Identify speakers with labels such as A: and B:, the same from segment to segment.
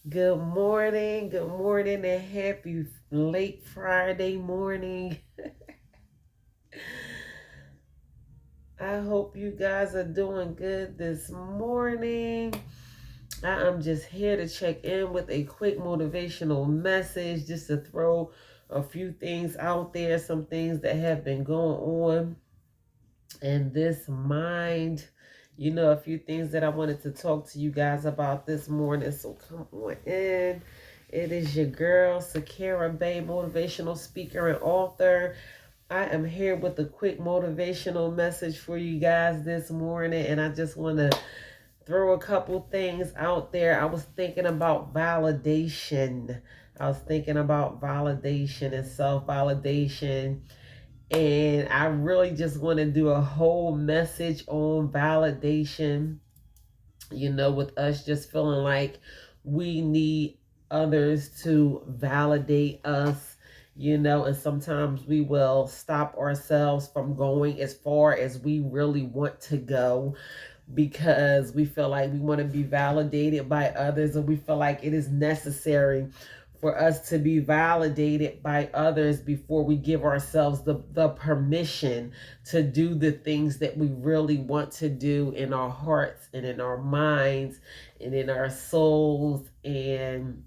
A: Good morning, and happy late Friday morning. I hope you guys are doing good this morning. I am just here to check in with a quick motivational message just to throw a few things out there, some things that have been going on in this mind. A few things that I wanted to talk to you guys about this morning. So come on in. It is your girl, Sakara Bay, motivational speaker and author. I am here with a quick motivational message for you guys this morning, and I just want to throw a couple things out there. I was thinking about validation. I was thinking about validation and self validation, and I really just want to do a whole message on validation, with us just feeling like we need others to validate us, and sometimes we will stop ourselves from going as far as we really want to go because we feel like we want to be validated by others, and we feel like it is necessary for us to be validated by others before we give ourselves the permission to do the things that we really want to do in our hearts and in our minds and in our souls. And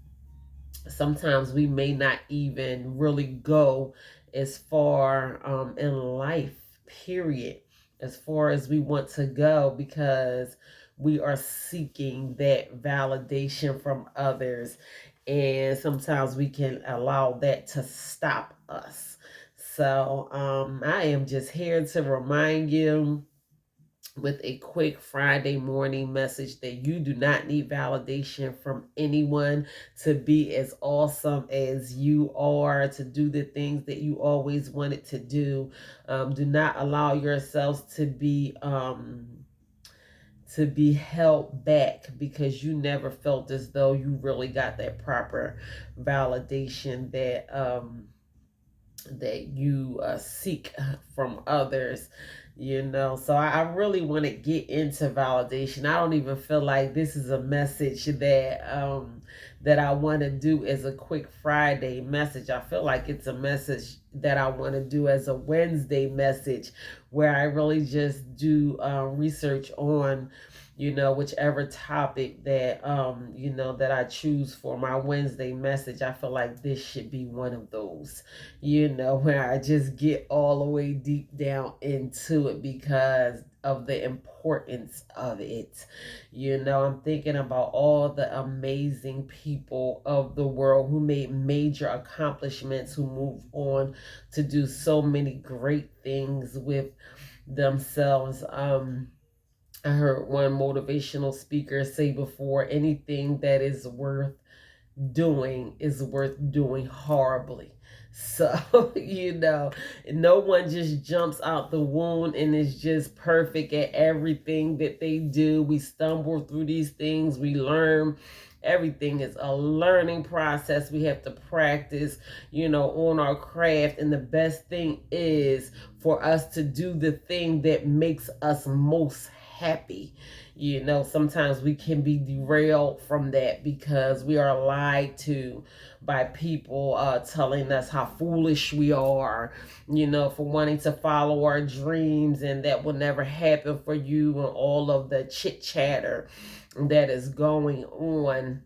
A: sometimes we may not even really go as far in life, period, as far as we want to go, because we are seeking that validation from others. And sometimes we can allow that to stop us. So I am just here to remind you with a quick Friday morning message that you do not need validation from anyone to be as awesome as you are, to do the things that you always wanted to do. Do not allow yourselves to be held back because you never felt as though you really got that proper validation that you seek from others. So I really want to get into validation. I don't even feel like this is a message that I want to do as a quick Friday message. I feel like it's a message that I want to do as a Wednesday message, where I really just do research on whichever topic that I choose for my Wednesday message. I feel like this should be one of those, where I just get all the way deep down into it because of the importance of it. I'm thinking about all the amazing people of the world who made major accomplishments, who move on to do so many great things with themselves. I heard one motivational speaker say before, anything that is worth doing horribly. So, no one just jumps out the womb and is just perfect at everything that they do. We stumble through these things, we learn. Everything is a learning process. We have to practice, on our craft. And the best thing is for us to do the thing that makes us most happy. Sometimes we can be derailed from that because we are lied to by people telling us how foolish we are, for wanting to follow our dreams, and that will never happen for you, and all of the chit chatter that is going on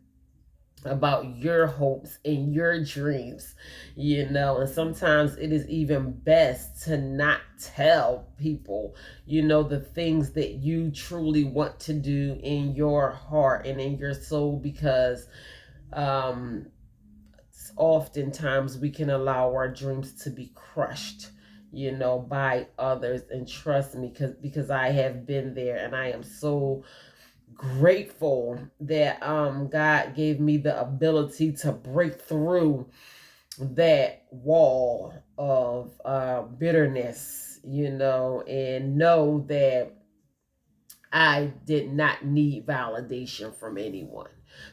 A: about your hopes and your dreams, and sometimes it is even best to not tell people, the things that you truly want to do in your heart and in your soul, because um oftentimes we can allow our dreams to be crushed, by others. And trust me, because I have been there, and I am so grateful that God gave me the ability to break through that wall of bitterness, and know that I did not need validation from anyone.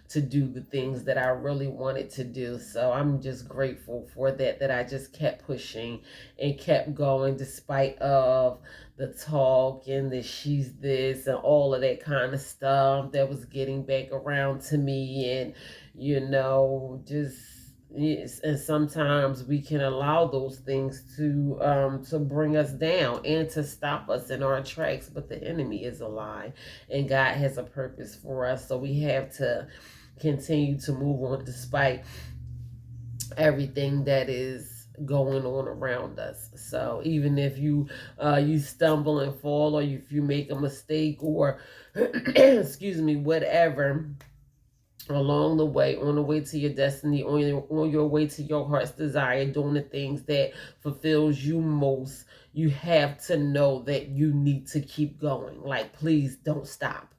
A: to do the things that I really wanted to do. So I'm just grateful for that I just kept pushing and kept going despite of the talk and the she's this and all of that kind of stuff that was getting back around to me. And just yes, and sometimes we can allow those things to bring us down and to stop us in our tracks, but the enemy is a lie and God has a purpose for us, so we have to continue to move on despite everything that is going on around us. So even if you stumble and fall, or if you make a mistake, or excuse me, whatever, along the way, on the way to your destiny, on your way to your heart's desire, doing the things that fulfills you most, you have to know that you need to keep going. Like, please don't stop.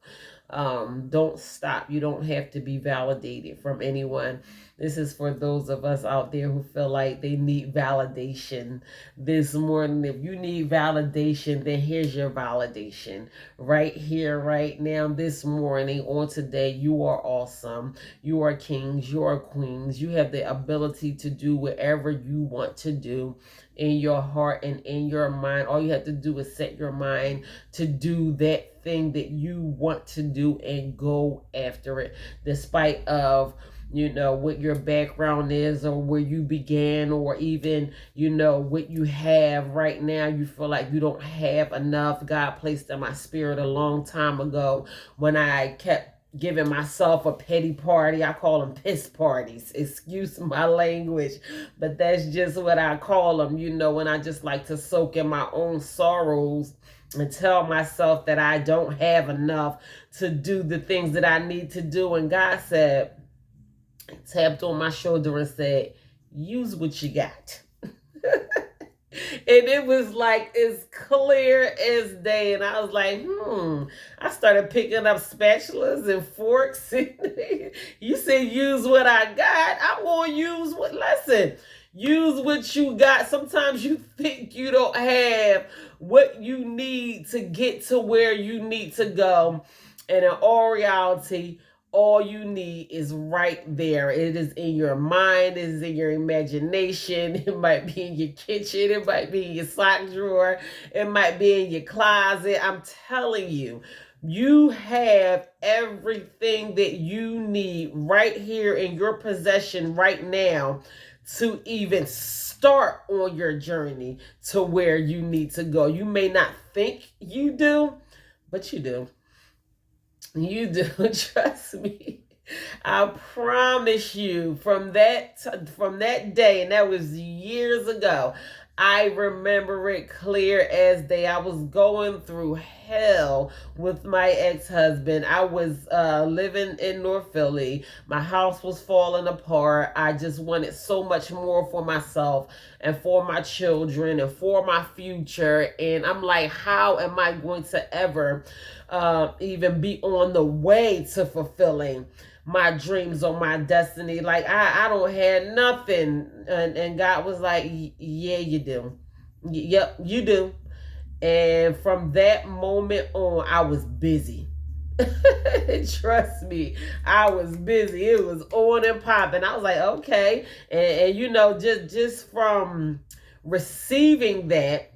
A: Don't stop. You don't have to be validated from anyone. This is for those of us out there who feel like they need validation this morning. If you need validation, then here's your validation right here, right now, this morning, on today. You are awesome. You are kings. You are queens. You have the ability to do whatever you want to do in your heart and in your mind. All you have to do is set your mind to do that thing that you want to do and go after it, despite of what your background is, or where you began, or even what you have right now. You feel like you don't have enough. God placed in my spirit a long time ago, when I kept giving myself a pity party. I call them piss parties. Excuse my language, but that's just what I call them. When I just like to soak in my own sorrows and tell myself that I don't have enough to do the things that I need to do. And God tapped on my shoulder and said, use what you got. And it was like as clear as day. And I was like, I started picking up spatulas and forks. You said use what I got. I'm going to use what, listen, use what you got. Sometimes you think you don't have what you need to get to where you need to go. And in all reality, all you need is right there. It is in your mind. It is in your imagination. It might be in your kitchen. It might be in your sock drawer. It might be in your closet. I'm telling you, you have everything that you need right here in your possession right now to even start on your journey to where you need to go. You may not think you do, but you do. You do. Trust me. I promise you, from that day, and that was years ago, I remember it clear as day. I was going through hell with my ex-husband. I was living in North Philly. My house was falling apart. I just wanted so much more for myself and for my children and for my future. And I'm like, how am I going to ever even be on the way to fulfilling my dreams or my destiny? Like, I don't have nothing. And God was like, yeah, you do. Yep, you do. And from that moment on, I was busy. Trust me, I was busy. It was on and popping. I was like, okay. And just from receiving that,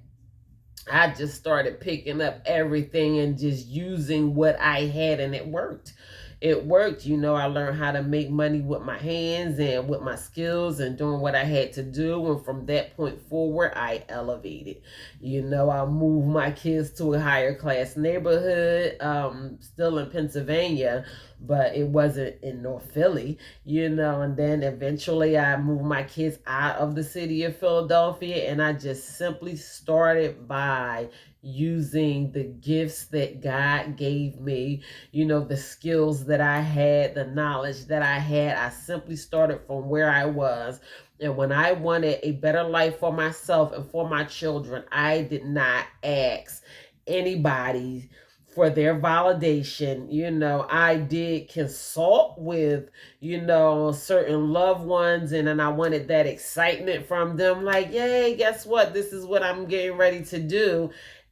A: I just started picking up everything and just using what I had, and it worked. It worked. I learned how to make money with my hands and with my skills and doing what I had to do. And from that point forward, I elevated. I moved my kids to a higher class neighborhood, still in Pennsylvania, but it wasn't in North Philly, and then eventually I moved my kids out of the city of Philadelphia, and I just simply started by using the gifts that God gave me, the skills that I had, the knowledge that I had. I simply started from where I was. And when I wanted a better life for myself and for my children, I did not ask anybody for their validation. I did consult with, certain loved ones, and then I wanted that excitement from them. Like, yay, guess what? This is what I'm getting ready to do.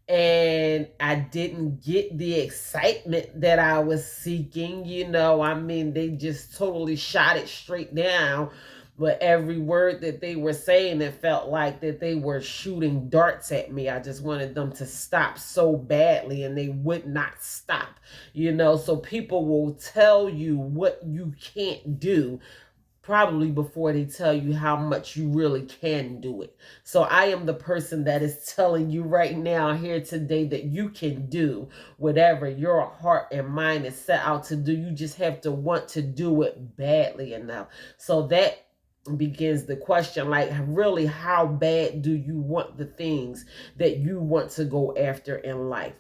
A: and I didn't get the excitement that I was seeking. I mean, they just totally shot it straight down. But every word that they were saying, it felt like that they were shooting darts at me. I just wanted them to stop so badly, and they would not stop. So people will tell you what you can't do probably before they tell you how much you really can do it. So I am the person that is telling you right now here today that you can do whatever your heart and mind is set out to do. You just have to want to do it badly enough. So that begins the question, like, really, how bad do you want the things that you want to go after in life?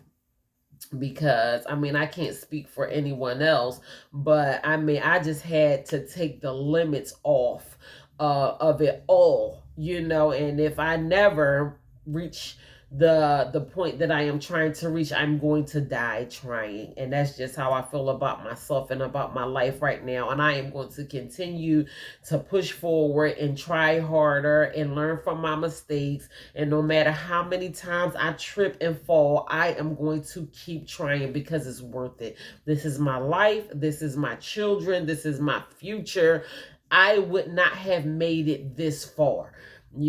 A: Because I mean, I can't speak for anyone else, but I mean, I just had to take the limits off of it all, and if I never reach the point that I am trying to reach, I'm going to die trying. And that's just how I feel about myself and about my life right now. And I am going to continue to push forward and try harder and learn from my mistakes. And no matter how many times I trip and fall, I am going to keep trying because it's worth it. This is my life. This is my children. This is my future. I would not have made it this far. My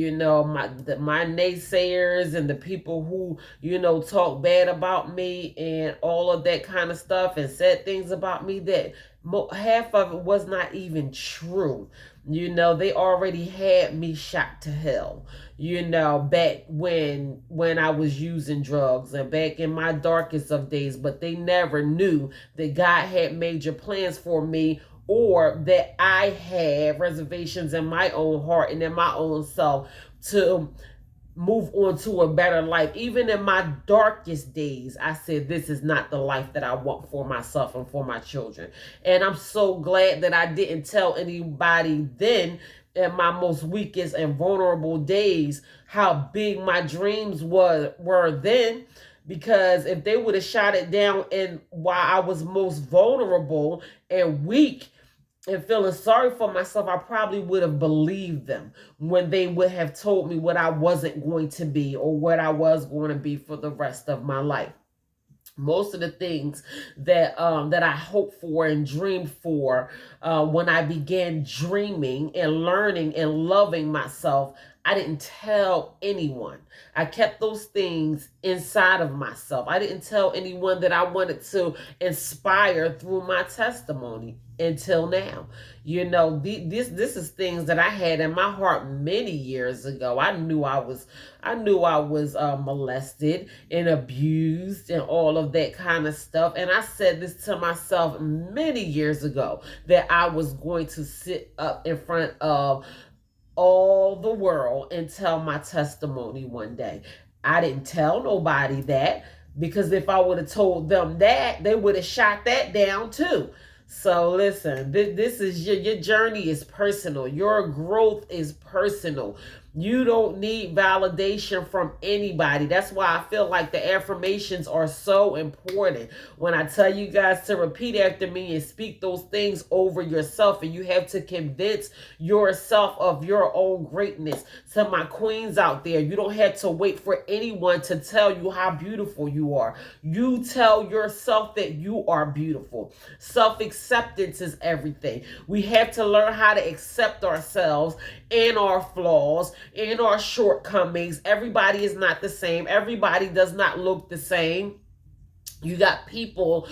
A: naysayers and the people who, talk bad about me and all of that kind of stuff and said things about me that half of it was not even true. They already had me shot to hell, back when I was using drugs and back in my darkest of days, but they never knew that God had major plans for me, or that I had reservations in my own heart and in my own self to move on to a better life. Even in my darkest days, I said, this is not the life that I want for myself and for my children. And I'm so glad that I didn't tell anybody then, in my most weakest and vulnerable days, how big my dreams were then. Because if they would have shot it down and while I was most vulnerable and weak and feeling sorry for myself, I probably would have believed them when they would have told me what I wasn't going to be or what I was going to be for the rest of my life. Most of the things that I hoped for and dreamed for when I began dreaming and learning and loving myself, I didn't tell anyone. I kept those things inside of myself. I didn't tell anyone that I wanted to inspire through my testimony until now. This is things that I had in my heart many years ago. I knew I was molested and abused and all of that kind of stuff. And I said this to myself many years ago, that I was going to sit up in front of all the world and tell my testimony one day. I didn't tell nobody that, because if I would have told them that, they would have shot that down too. So listen, this is your journey is personal. Your growth is personal. You don't need validation from anybody. That's why I feel like the affirmations are so important. When I tell you guys to repeat after me and speak those things over yourself, and you have to convince yourself of your own greatness. To my queens out there, you don't have to wait for anyone to tell you how beautiful you are. You tell yourself that you are beautiful. Self-acceptance is everything. We have to learn how to accept ourselves and our flaws and our shortcomings. Everybody is not the same. Everybody does not look the same. You got people,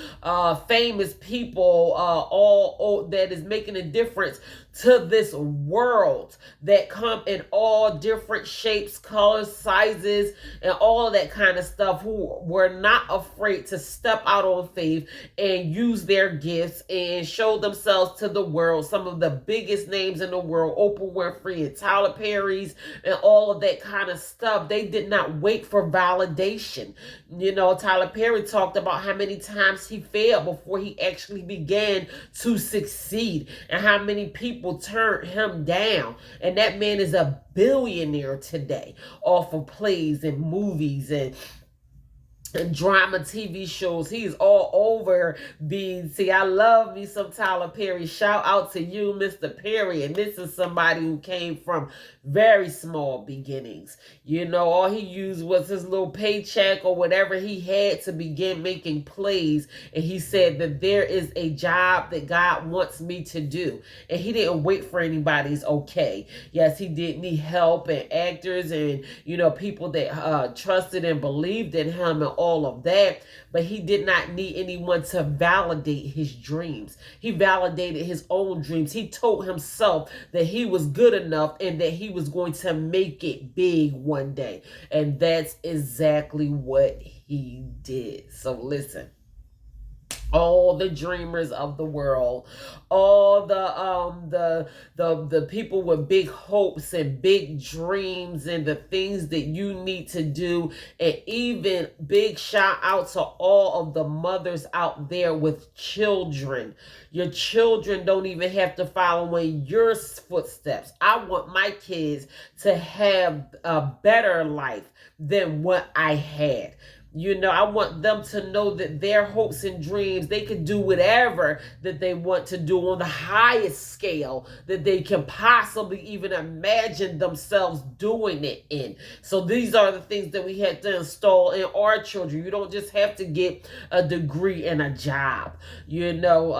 A: famous people, all that is making a difference to this world, that come in all different shapes, colors, sizes, and all of that kind of stuff, who were not afraid to step out on faith and use their gifts and show themselves to the world. Some of the biggest names in the world, Oprah Winfrey and Tyler Perry's and all of that kind of stuff, they did not wait for validation. Tyler Perry talked about how many times he failed before he actually began to succeed, and how many people turned him down. And that man is a billionaire today off of plays and movies and drama TV shows. He's all over BET. I love me some Tyler Perry. Shout out to you, Mr. Perry. And this is somebody who came from very small beginnings. You know, all he used was his little paycheck or whatever he had to begin making plays. And he said that there is a job that God wants me to do. And he didn't wait for anybody's okay. Yes, he did need help and actors and, you know, people that trusted and believed in him and all of that. But he did not need anyone to validate his dreams. He validated his own dreams. He told himself that he was good enough and that he was going to make it big one day. And that's exactly what he did. So listen, all the dreamers of the world, all the people with big hopes and big dreams and the things that you need to do, and even big shout out to all of the mothers out there with children. Your children don't even have to follow in your footsteps. I want my kids to have a better life than what I had. You know, I want them to know that their hopes and dreams, they can do whatever that they want to do on the highest scale that they can possibly even imagine themselves doing it in. So these are the things that we have to install in our children. You don't just have to get a degree and a job. You know,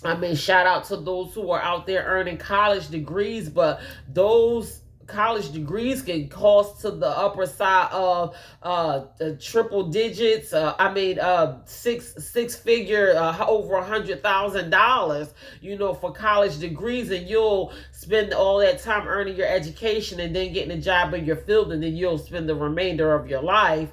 A: I mean, shout out to those who are out there earning college degrees, but those college degrees can cost to the upper side of triple digits. Six figure, over $100,000. You know, for college degrees, and you'll spend all that time earning your education and then getting a job in your field, and then you'll spend the remainder of your life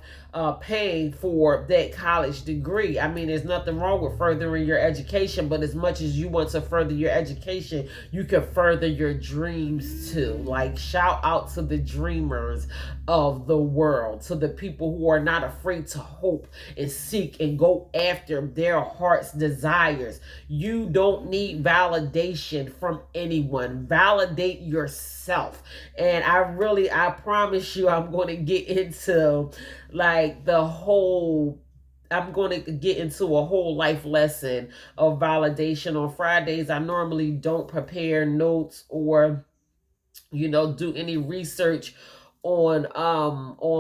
A: paying for that college degree. I mean, there's nothing wrong with furthering your education, but as much as you want to further your education, you can further your dreams too. Like, shout out to the dreamers of the world, to the people who are not afraid to hope and seek and go after their heart's desires. You don't need validation from anyone. Validate yourself. And I promise you, I'm going to get into I'm going to get into a whole life lesson of validation on Fridays. I normally don't prepare notes or, you know, do any research on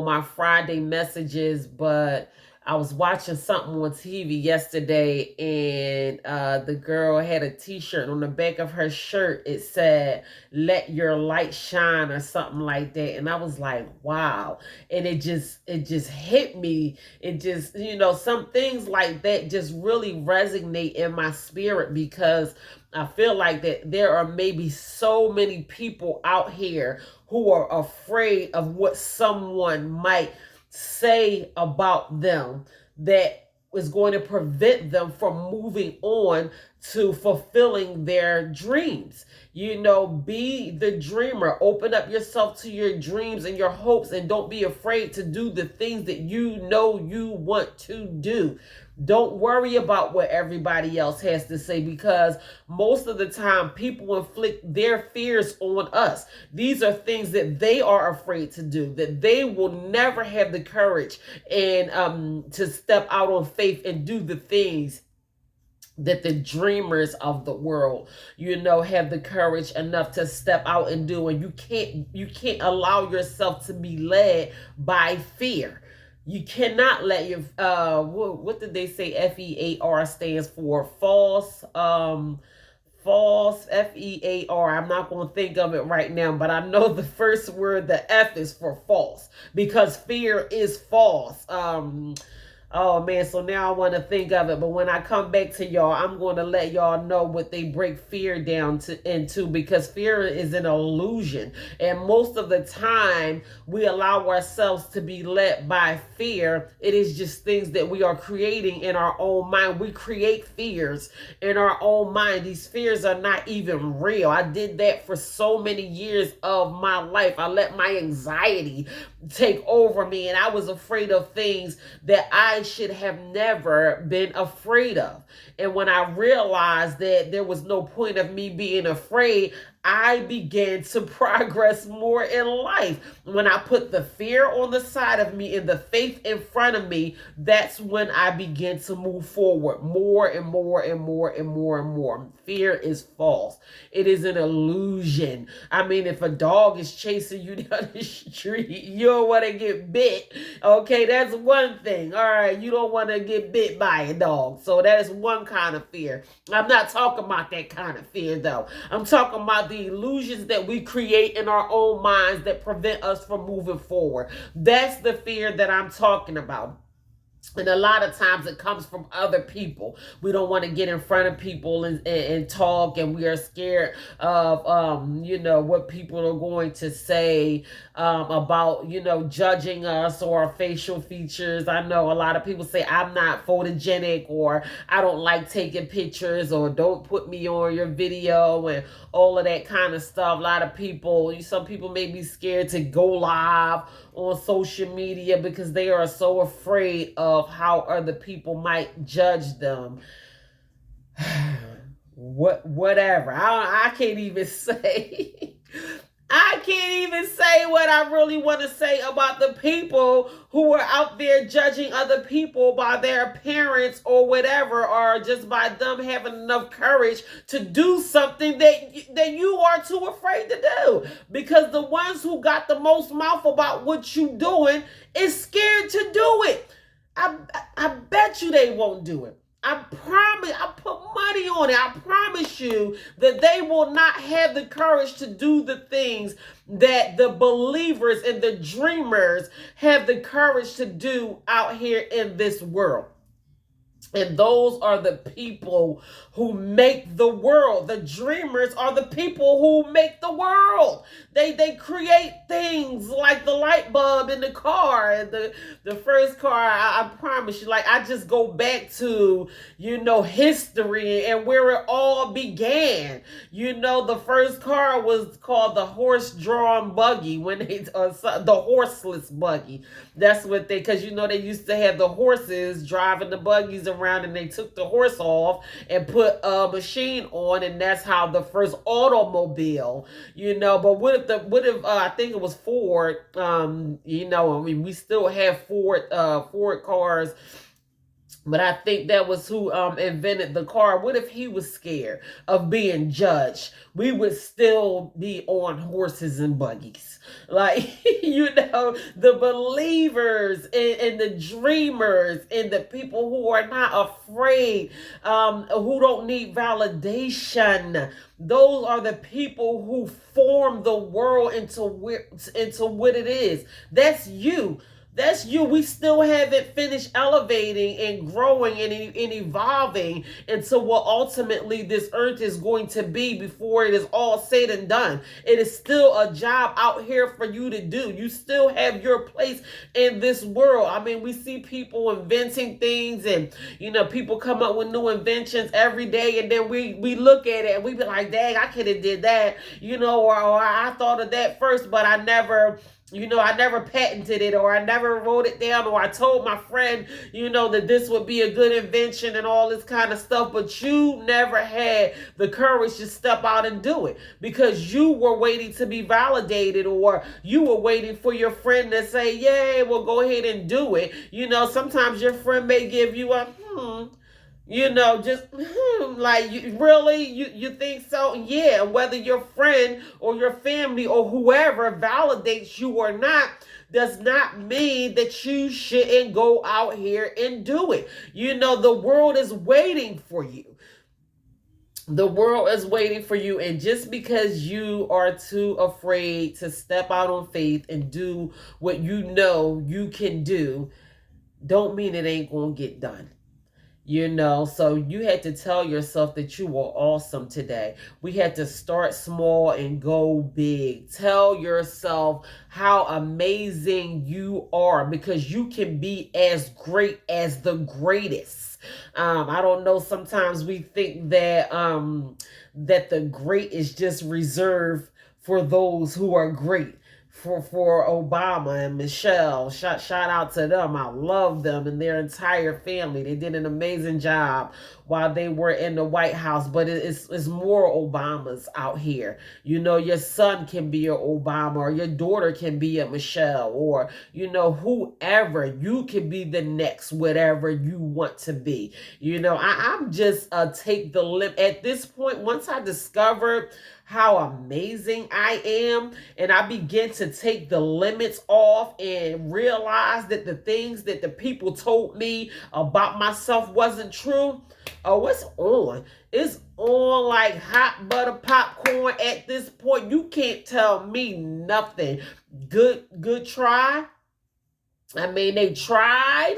A: my Friday messages, but I was watching something on TV yesterday, and the girl had a t-shirt. On the back of her shirt, it said, "Let your light shine," or something like that. And I was like, wow. And it just hit me. It just, you know, some things like that just really resonate in my spirit, because I feel like that there are maybe so many people out here who are afraid of what someone might say about them that is going to prevent them from moving on to fulfilling their dreams. You know, be the dreamer. Open up yourself to your dreams and your hopes, and don't be afraid to do the things that you know you want to do. Don't worry about what everybody else has to say, because most of the time people inflict their fears on us. These are things that they are afraid to do, that they will never have the courage and to step out on faith and do the things that the dreamers of the world, you know, have the courage enough to step out and do. And you can't allow yourself to be led by fear. You cannot let your what did they say FEAR stands for? False, FEAR. I'm not going to think of it right now, but I know the first word, the F, is for false, because fear is false. Oh man, so now I want to think of it, but when I come back to y'all, I'm going to let y'all know what they break fear down into, because fear is an illusion. And most of the time we allow ourselves to be led by fear. It is just things that we are creating in our own mind. We create fears in our own mind. These fears are not even real. I did that for so many years of my life. I let my anxiety take over me, and I was afraid of things that I should have never been afraid of. And when I realized that there was no point of me being afraid, I began to progress more in life. When I put the fear on the side of me and the faith in front of me, that's when I begin to move forward more and more and more and more and more. Fear is false. It is an illusion. I mean, if a dog is chasing you down the street, you don't want to get bit. Okay, that's one thing. All right, you don't want to get bit by a dog. So that is one kind of fear. I'm not talking about that kind of fear, though. I'm talking about the illusions that we create in our own minds that prevent us from moving forward. That's the fear that I'm talking about. And a lot of times it comes from other people. We don't want to get in front of people and talk, and we are scared of what people are going to say about judging us or our facial features. I know a lot of people say I'm not photogenic, or I don't like taking pictures, or don't put me on your video, and all of that kind of stuff. A lot of people, some people may be scared to go live on social media because they are so afraid of how other people might judge them. Whatever. I can't even say. I can't even say what I really want to say about the people who are out there judging other people by their appearance or whatever, or just by them having enough courage to do something that you are too afraid to do. Because the ones who got the most mouth about what you doing is scared to do it. I bet you they won't do it. I promise, I put money on it. I promise you that they will not have the courage to do the things that the believers and the dreamers have the courage to do out here in this world. And those are the people who make the world. The dreamers are the people who make the world. They create things like the light bulb in the car. And the first car, I promise you, like I just go back to, history and where it all began. The first car was called the horse-drawn buggy, when the horseless buggy. That's what because they used to have the horses driving the buggies around, and they took the horse off and put a machine on, and that's how the first automobile, but what if I think it was Ford, we still have Ford cars, but I think that was who invented the car. What if he was scared of being judged? We would still be on horses and buggies. Like, the believers and the dreamers and the people who are not afraid, who don't need validation. Those are the people who form the world into what it is. That's you. That's you. We still haven't finished elevating and growing and evolving into what ultimately this earth is going to be before it is all said and done. It is still a job out here for you to do. You still have your place in this world. I mean, we see people inventing things, and people come up with new inventions every day, and then we look at it and we be like, dang, I could have did that, or I thought of that first, but I never patented it, or I never wrote it down, or I told my friend, that this would be a good invention and all this kind of stuff, but you never had the courage to step out and do it because you were waiting to be validated, or you were waiting for your friend to say, yeah, well, go ahead and do it. Sometimes your friend may give you a, like, you think so? Yeah, whether your friend or your family or whoever validates you or not does not mean that you shouldn't go out here and do it. The world is waiting for you. The world is waiting for you, and just because you are too afraid to step out on faith and do what you can do, don't mean it ain't gonna get done. So you had to tell yourself that you were awesome today. We had to start small and go big. Tell yourself how amazing you are, because you can be as great as the greatest. I don't know. Sometimes we think that that the great is just reserved for those who are great. For Obama and Michelle, shout out to them. I love them and their entire family. They did an amazing job while they were in the White House, but it's more Obamas out here. You know, your son can be an Obama, or your daughter can be a Michelle, or, you know, whoever. You can be the next, whatever you want to be. You know, I'm just take the lip at this point. Once I discovered how amazing I am, and I begin to take the limits off and realize that the things that the people told me about myself wasn't true. Oh, it's on. It's on like hot butter popcorn at this point. You can't tell me nothing. Good try. I mean, they tried.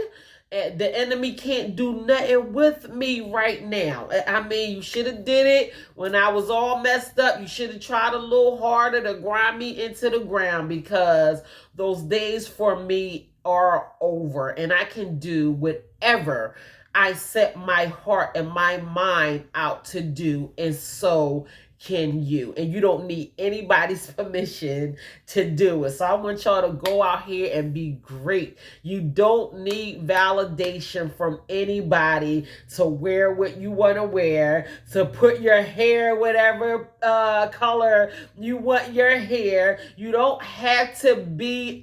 A: The enemy can't do nothing with me right now. I mean, you should have did it when I was all messed up. You should have tried a little harder to grind me into the ground, because those days for me are over, and I can do whatever I set my heart and my mind out to do, and so can you. And you don't need anybody's permission to do it. So I want y'all to go out here and be great. You don't need validation from anybody to wear what you want to wear, to put your hair whatever color you want your hair. You don't have to be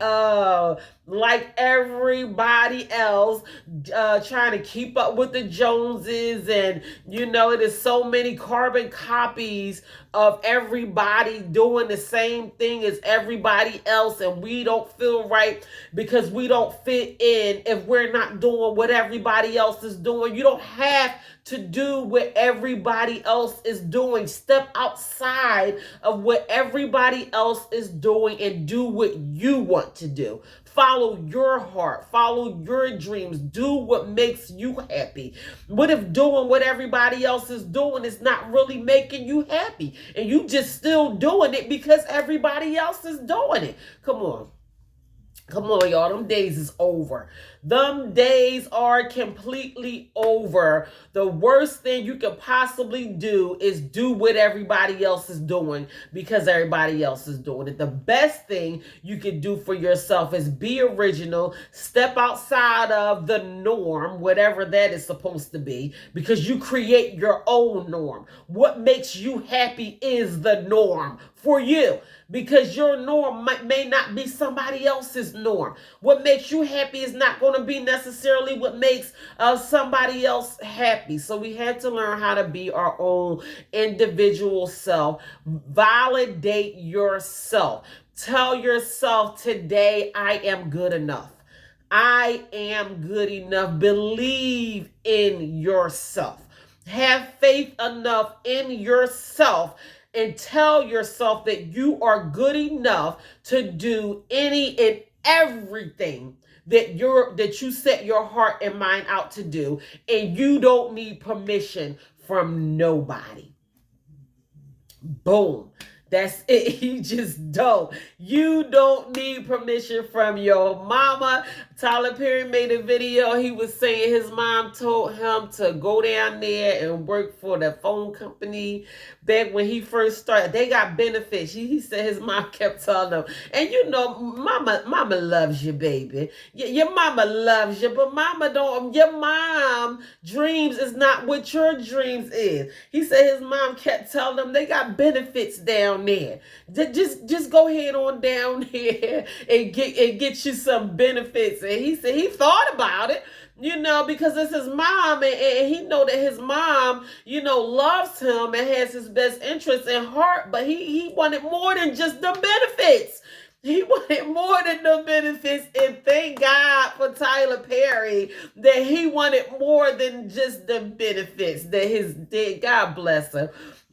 A: like everybody else, trying to keep up with the Joneses. And you know, it is so many carbon copies of everybody doing the same thing as everybody else, and we don't feel right because we don't fit in if we're not doing what everybody else is doing. You don't have to do what everybody else is doing. Step outside of what everybody else is doing and do what you want to do. Follow your heart. Follow your dreams. Do what makes you happy. What if doing what everybody else is doing is not really making you happy, and you just still doing it because everybody else is doing it? Come on. Come on, y'all. Them days is over. Them days are completely over. The worst thing you could possibly do is do what everybody else is doing because everybody else is doing it. The best thing you can do for yourself is be original. Step outside of the norm, whatever that is supposed to be, because you create your own norm. What makes you happy is the norm for you, because your norm may not be somebody else's norm. What makes you happy is not going to be necessarily what makes somebody else happy. So we had to learn how to be our own individual self. Validate yourself. Tell yourself today, I am good enough. I am good enough. Believe in yourself. Have faith enough in yourself, and tell yourself that you are good enough to do any and everything that you set your heart and mind out to do, and you don't need permission from nobody. Boom. That's it. You just don't. You don't need permission from your mama. Tyler Perry made a video. He was saying his mom told him to go down there and work for the phone company. Back when he first started, they got benefits. He said his mom kept telling him, and you know, mama loves you, baby. Your mama loves you, but mama don't. Your mom dreams is not what your dreams is. He said his mom kept telling him they got benefits down there. Just go ahead on down here and get you some benefits. And he said he thought about it, you know, because it's his mom, and he know that his mom, you know, loves him and has his best interests in heart, but he wanted more than just the benefits. He wanted more than the benefits, and thank God for Tyler Perry that he wanted more than just the benefits. God bless him.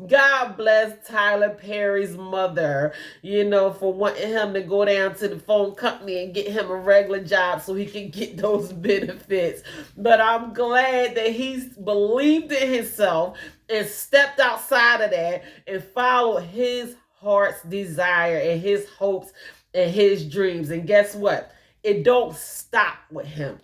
A: God bless Tyler Perry's mother, you know, for wanting him to go down to the phone company and get him a regular job so he can get those benefits. But I'm glad that he's believed in himself and stepped outside of that and followed his heart's desire and his hopes and his dreams. And guess what? It don't stop with him.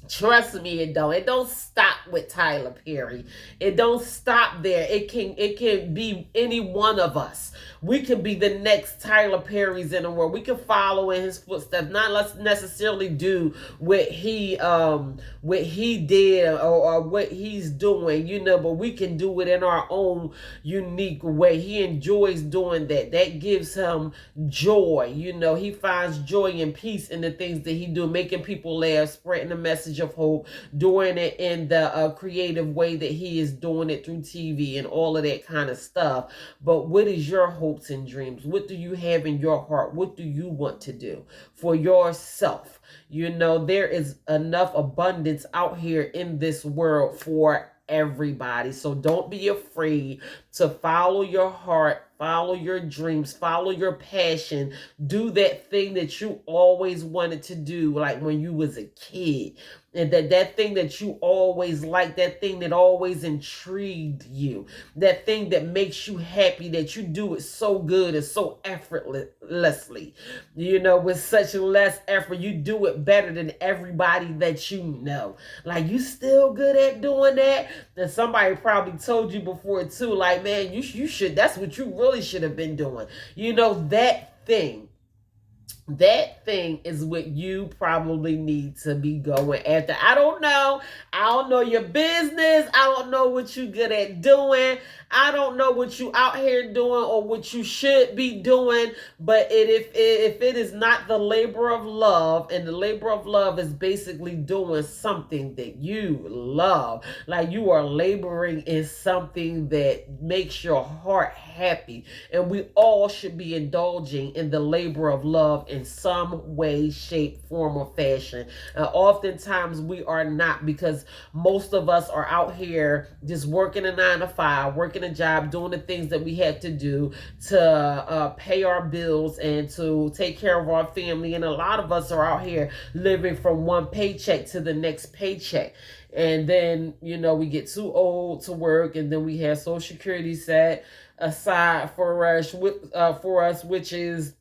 A: Trust me, it don't. It don't stop with Tyler Perry. It don't stop there. It can be any one of us. We can be the next Tyler Perry's in the world. We can follow in his footsteps. Not let's necessarily do what he did, or what he's doing, but we can do it in our own unique way. He enjoys doing that. That gives him joy. He finds joy and peace in the things that he do, making people laugh, spreading the message of hope, doing it in the creative way that he is doing it through TV and all of that kind of stuff. But what is your hopes and dreams? What do you have in your heart? What do you want to do for yourself? There is enough abundance out here in this world for everybody. So don't be afraid to follow your heart, follow your dreams, follow your passion, do that thing that you always wanted to do, like when you was a kid. And that thing that you always liked, that thing that always intrigued you, that thing that makes you happy, that you do it so good and so effortlessly, with such less effort. You do it better than everybody that you know. Like, you still good at doing that? Then somebody probably told you before too, like, man, you should, that's what you really should have been doing. That thing is what you probably need to be going after. I don't know. I don't know your business. I don't know what you good at doing. I don't know what you out here doing or what you should be doing. But if it is not the labor of love, and the labor of love is basically doing something that you love, like you are laboring in something that makes your heart happy. And we all should be indulging in the labor of love in some way, shape, form, or fashion. Oftentimes we are not, because most of us are out here just working a 9 to 5, working a job, doing the things that we have to do to pay our bills and to take care of our family. And a lot of us are out here living from one paycheck to the next paycheck. And then, we get too old to work, and then we have Social Security set aside for us, which is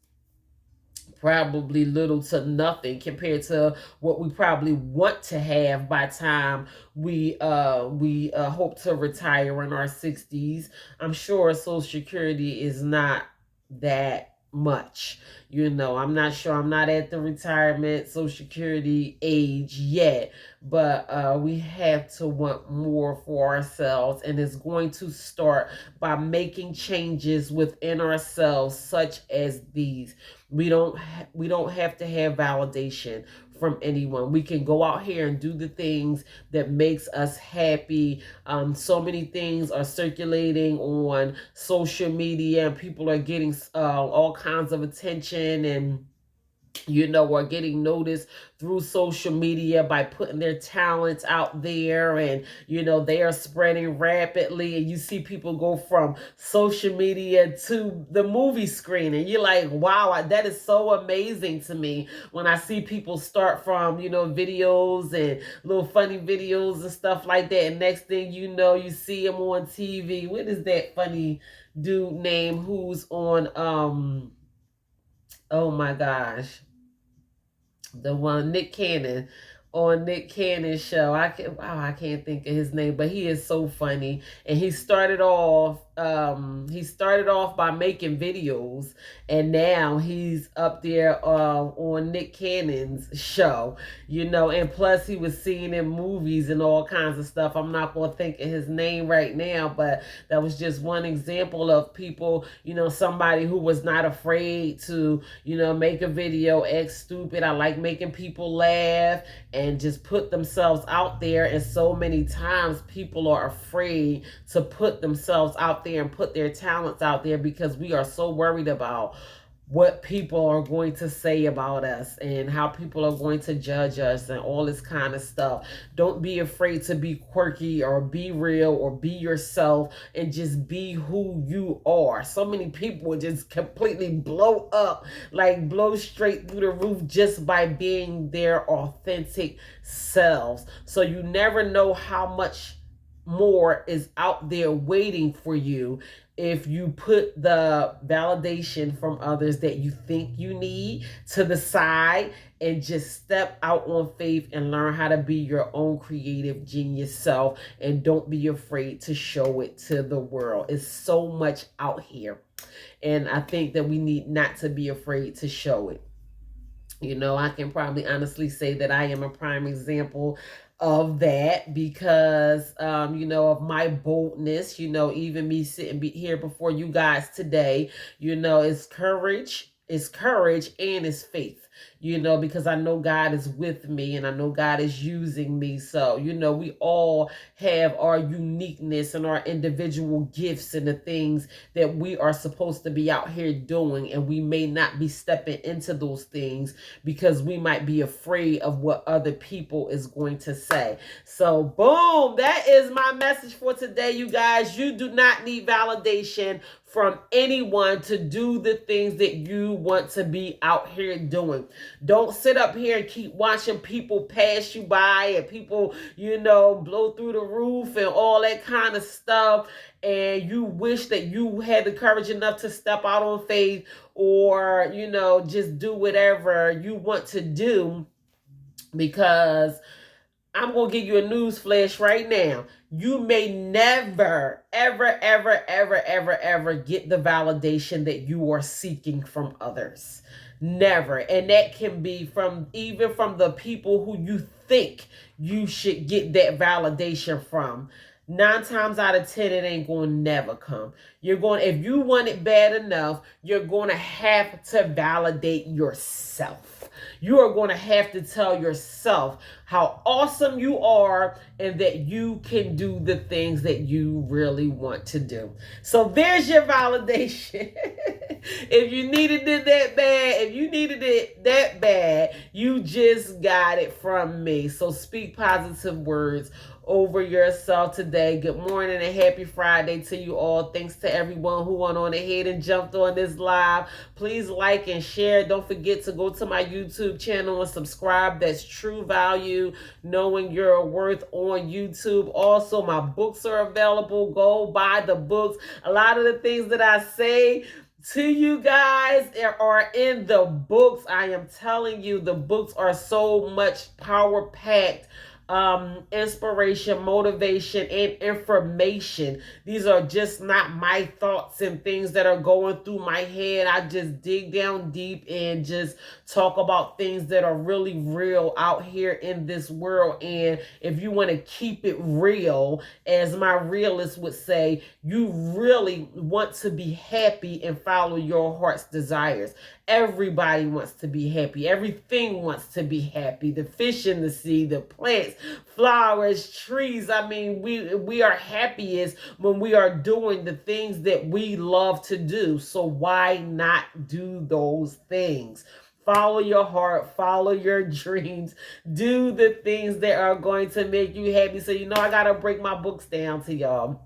A: probably little to nothing compared to what we probably want to have by time we hope to retire in our 60s. I'm sure Social Security is not that much. I'm not sure. I'm not at the retirement Social Security age yet, but we have to want more for ourselves, and it's going to start by making changes within ourselves, such as these. We don't have to have validation from anyone. We can go out here and do the things that makes us happy. So many things are circulating on social media, and people are getting all kinds of attention, and are getting noticed through social media by putting their talents out there, and they are spreading rapidly. And you see people go from social media to the movie screen, and you're like, wow, that is so amazing to me when I see people start from videos and little funny videos and stuff like that, and next thing you know, you see them on TV. What is that funny dude name who's on oh my gosh, the one Nick Cannon, on Nick Cannon's show. I can't think of his name, but he is so funny. And he started off by making videos, and now he's up there on Nick Cannon's show, and plus he was seen in movies and all kinds of stuff. I'm not going to think of his name right now, but that was just one example of people, somebody who was not afraid to, make a video, act stupid. I like making people laugh and just put themselves out there. And so many times people are afraid to put themselves out there and put their talents out there, because we are so worried about what people are going to say about us and how people are going to judge us and all this kind of stuff. Don't be afraid to be quirky or be real or be yourself, and just be who you are. So many people just completely blow up, like blow straight through the roof, just by being their authentic selves. So you never know how much more is out there waiting for you if you put the validation from others that you think you need to the side and just step out on faith and learn how to be your own creative genius self, and don't be afraid to show it to the world. It's so much out here, and I think that we need not to be afraid to show it. I can probably honestly say that I am a prime example of that, because of my boldness. Even me sitting here before you guys today, it's courage and it's faith, because I know God is with me and I know God is using me. So, we all have our uniqueness and our individual gifts and the things that we are supposed to be out here doing. And we may not be stepping into those things because we might be afraid of what other people is going to say. So, boom, that is my message for today, you guys. You do not need validation from anyone to do the things that you want to be out here doing. Don't sit up here and keep watching people pass you by and people, blow through the roof and all that kind of stuff. And you wish that you had the courage enough to step out on faith, or, just do whatever you want to do, because I'm going to give you a news flash right now. You may never, ever, ever, ever, ever, ever get the validation that you are seeking from others. Never. And that can be even from the people who you think you should get that validation from. 9 times out of 10, it ain't going to never come. If you want it bad enough, you're going to have to validate yourself. You are going to have to tell yourself how awesome you are and that you can do the things that you really want to do. So there's your validation. If you needed it that bad, you just got it from me. So speak positive words over yourself today. Good morning and happy Friday to you all. Thanks to everyone who went on ahead and jumped on this live. Please like and share. Don't forget to go to my YouTube channel and subscribe. That's True Value, Knowing Your Worth on YouTube. Also, my books are available. Go buy the books. A lot of the things that I say to you guys are in the books. I am telling you, the books are so much power-packed inspiration, motivation, and information. These are just not my thoughts and things that are going through my head. I just dig down deep and just talk about things that are really real out here in this world. And if you want to keep it real, as my realist would say, you really want to be happy and follow your heart's desires. Everybody wants to be happy. Everything wants to be happy. The fish in the sea, the plants, flowers, trees. I mean, we are happiest when we are doing the things that we love to do. So why not do those things? Follow your heart, follow your dreams, do the things that are going to make you happy. So, I got to break my books down to y'all.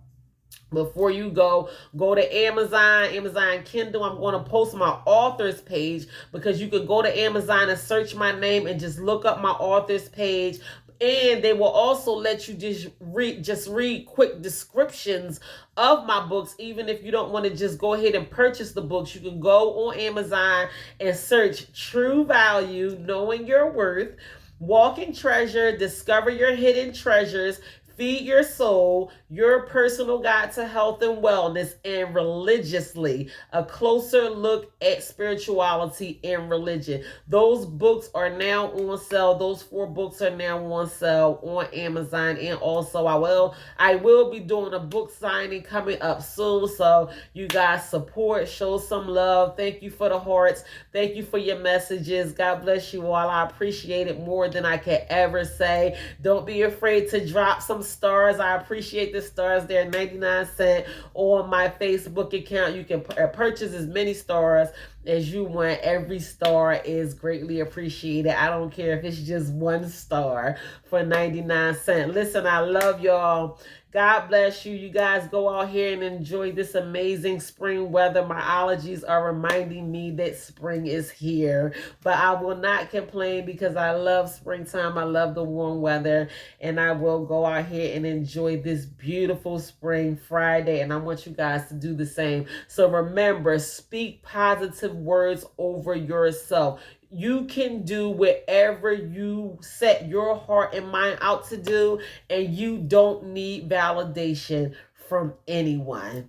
A: Before you go to Amazon Kindle. I'm going to post my author's page, because you could go to Amazon and search my name and just look up my author's page. And they will also let you just read quick descriptions of my books. Even if you don't want to just go ahead and purchase the books, you can go on Amazon and search True Value, Knowing Your Worth, Walk in Treasure, Discover Your Hidden Treasures, Feed Your Soul, Your Personal Guide to Health and Wellness, and Religiously, a closer look at spirituality and religion. Those books are now on sale. Those 4 books are now on sale on Amazon. And also I will be doing a book signing coming up soon. So you guys support, show some love. Thank you for the hearts. Thank you for your messages. God bless you all. I appreciate it more than I can ever say. Don't be afraid to drop some stars. I appreciate the stars. They're 99 cents on my Facebook account. You can purchase as many stars as you want. Every star is greatly appreciated. I don't care if it's just 1 star for 99 cents. Listen, I love y'all. God bless you. You guys go out here and enjoy this amazing spring weather. My allergies are reminding me that spring is here. But I will not complain because I love springtime. I love the warm weather. And I will go out here and enjoy this beautiful spring Friday. And I want you guys to do the same. So remember, speak positive words over yourself. You can do whatever you set your heart and mind out to do, and you don't need validation from anyone.